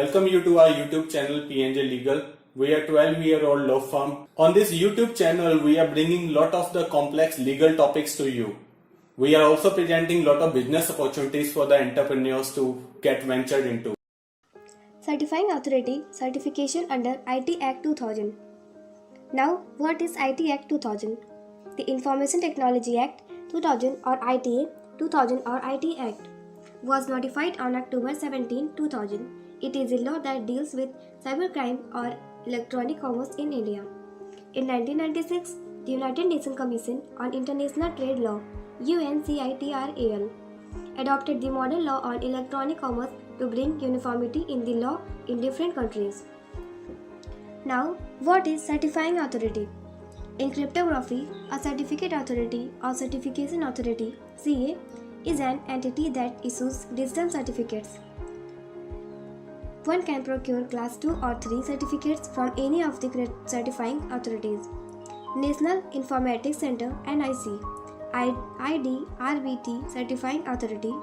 welcome you to our YouTube channel PNJ Legal. We are 12-year-old law firm. On this YouTube channel, we are bringing lot of the complex legal topics to you. We are also presenting lot of business opportunities for the entrepreneurs to get ventured into. Certifying Authority Certification under IT Act 2000. Now, what is IT Act 2000? The Information Technology Act 2000 or ITA 2000 or IT Act was notified on October 17, 2000. It is a law that deals with cybercrime or electronic commerce in India. In 1996, the United Nations Commission on International Trade Law UNCITRAL adopted the model law on electronic commerce to bring uniformity in the law in different countries. Now, what is certifying authority? In cryptography, a certificate authority or certification authority (CA) is an entity that issues digital certificates. One can procure class 2 or 3 certificates from any of the certifying authorities. National Informatics Center (NIC), IDRBT Certifying Authority,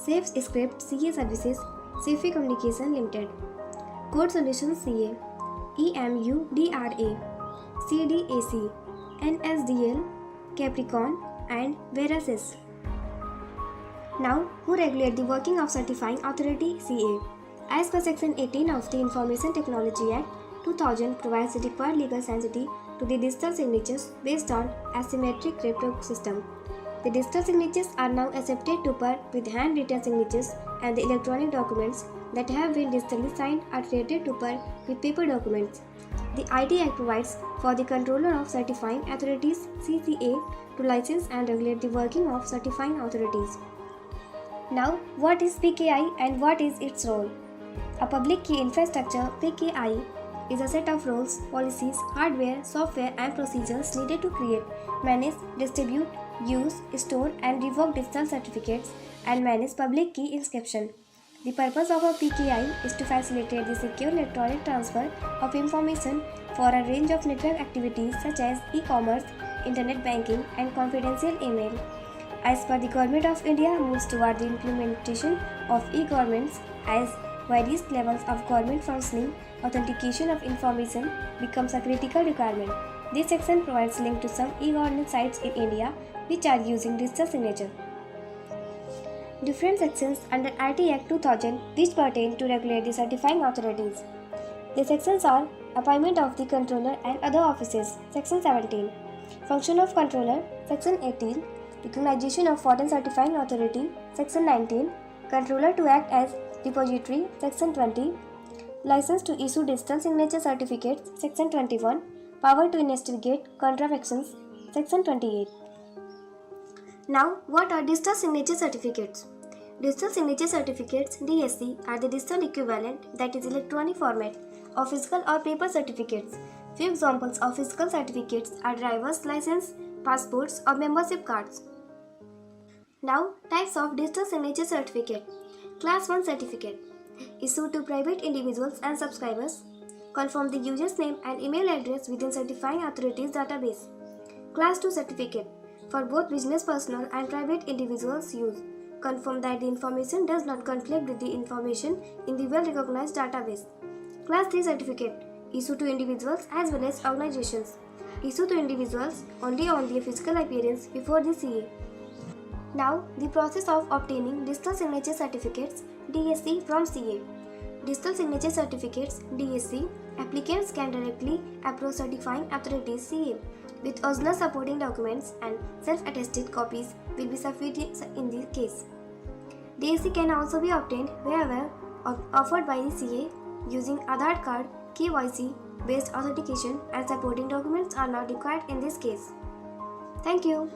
SafeScript CA Services, Safi Communication Limited, Code Solutions CA, EMUDRA, CDAC, NSDL, Capricorn, and Verasys. Now, who regulate the working of Certifying Authority CA? As per Section 18 of the Information Technology Act 2000 provides the required legal sanctity to the digital signatures based on asymmetric crypto system. The digital signatures are now accepted to par with handwritten signatures, and the electronic documents that have been digitally signed are treated to par with paper documents. The IT Act provides for the Controller of Certifying Authorities (CCA) to license and regulate the working of certifying authorities. Now, what is PKI and what is its role? A public key infrastructure (PKI) is a set of rules, policies, hardware, software, and procedures needed to create, manage, distribute, use, store, and revoke digital certificates and manage public key inscription. The purpose of a PKI is to facilitate the secure electronic transfer of information for a range of network activities such as e-commerce, internet banking, and confidential email. As per the Government of India moves toward the implementation of e-governments as various levels of government functioning, authentication of information becomes a critical requirement. This section provides link to some e-governance sites in India which are using digital signature. Different sections under IT Act 2000 which pertain to regulate the certifying authorities. The sections are Appointment of the Controller and other offices, Section 17. Function of Controller, Section 18. Recognition of Foreign Certifying Authority, Section 19. Controller to act as depository, Section 20. License to issue digital signature certificates, Section 21. Power to investigate contraventions, Section 28. Now, what are digital signature certificates? Digital signature certificates (DSC) are the digital equivalent, that is electronic format, of physical or paper certificates. Few examples of physical certificates are driver's license, passports, or membership cards. Now, types of digital signature certificate. Class 1 certificate issued to private individuals and subscribers. Confirm the user's name and email address within certifying authorities database. Class 2 certificate for both business personnel and private individuals use. Confirm that the information does not conflict with the information in the well-recognized database. Class 3 certificate issued to individuals as well as organizations. Issued to individuals only on their physical appearance before the CA. Now, the process of obtaining digital signature certificates (DSC) from CA. Digital signature certificates (DSC) applicants can directly approach certifying authorities (CA) with original supporting documents, and self-attested copies will be sufficient in this case. DSC can also be obtained wherever offered by the CA using Aadhaar card, KYC based authentication, and supporting documents are not required in this case. Thank you.